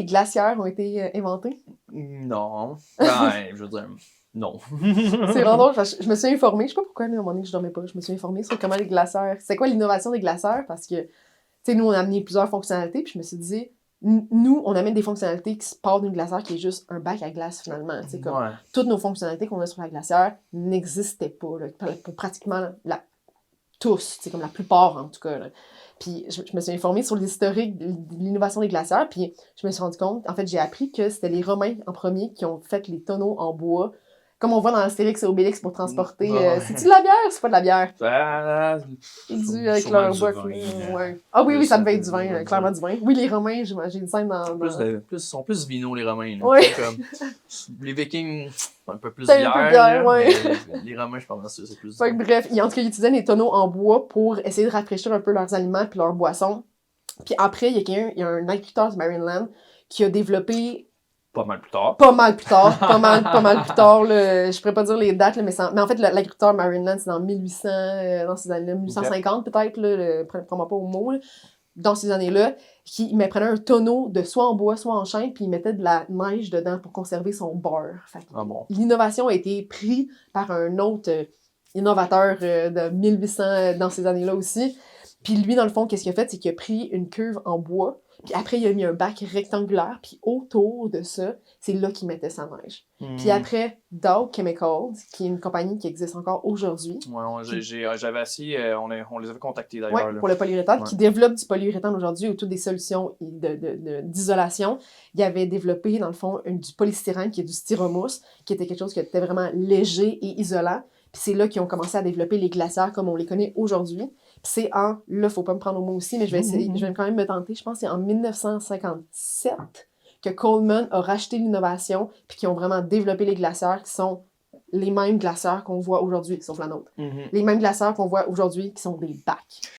les glacières ont été inventés? Non. Ben, je veux dire, non. C'est vraiment drôle, parce que je me suis informée, je sais pas pourquoi, mais à un moment donné, je dormais pas, je me suis informée sur comment les glacières, c'est quoi l'innovation des glacières, parce que, tu sais, nous, on a amené plusieurs fonctionnalités, puis je me suis dit, nous, on amène des fonctionnalités qui se partent d'une glacière qui est juste un bac à glace, finalement, tu sais, comme Ouais. toutes nos fonctionnalités qu'on a sur la glacière n'existaient pas, là, pour pratiquement tous, tu sais, comme la plupart, en tout cas, là. Puis je me suis informée sur l'historique de l'innovation des glacières, puis je me suis rendu compte, en fait, j'ai appris que c'était les Romains en premier qui ont fait les tonneaux en bois, comme on voit dans Astérix et Obélix pour transporter... Ouais. c'est-tu de la bière ou c'est pas de la bière? C'est Du, avec sûrement leur du bois. vin, Ouais. Ah oui, plus, oui, ça on devait peut être du vin, dire. clairement du vin. Oui, les Romains, j'ai une scène dans... Ils sont plus vino, les Romains. Là. Ouais. Comme, les Vikings, un peu plus C'est bière. un peu bière, là, ouais. mais les Romains, je pense que c'est plus. Fait que bref, en tout cas, ils utilisaient des tonneaux en bois pour essayer de rafraîchir un peu leurs aliments puis leurs boissons. Puis après, il y a un agriculteur du Maryland qui a développé Pas mal plus tard. pas mal plus tard, là, je pourrais pas dire les dates, là, mais en fait, l'agriculteur Maryland, c'est dans 1800, dans ces années-là, 1850 peut-être, là, prends-moi pas au mot, là, dans ces années-là, il prenait un tonneau de soit en bois, soit en chêne, puis il mettait de la neige dedans pour conserver son beurre. Fait que Ah bon. l'innovation a été prise par un autre innovateur de 1800 dans ces années-là aussi. Puis lui, dans le fond, qu'est-ce qu'il a fait? C'est qu'il a pris une cuve en bois, puis après, il a mis un bac rectangulaire, puis autour de ça, c'est là qu'il mettait sa neige. Puis après, Dow Chemicals, qui est une compagnie qui existe encore aujourd'hui. Ouais, j'avais essayé, on les avait contactés d'ailleurs. Ouais, là. pour le polyuréthane, Ouais. qui développe du polyuréthane aujourd'hui autour des solutions d'isolation. Il avait développé, dans le fond, du polystyrène, qui est du styromousse, qui était quelque chose qui était vraiment léger et isolant. Puis c'est là qu'ils ont commencé à développer les glacières comme on les connaît aujourd'hui. Puis c'est là, faut pas me prendre au mot aussi, mais je vais essayer, je vais quand même me tenter. Je pense que c'est en 1957 que Coleman a racheté l'innovation, puis qu'ils ont vraiment développé les glacières qui sont les mêmes glacières qu'on voit aujourd'hui, sauf la nôtre. Les mêmes glacières qu'on voit aujourd'hui qui sont des bacs.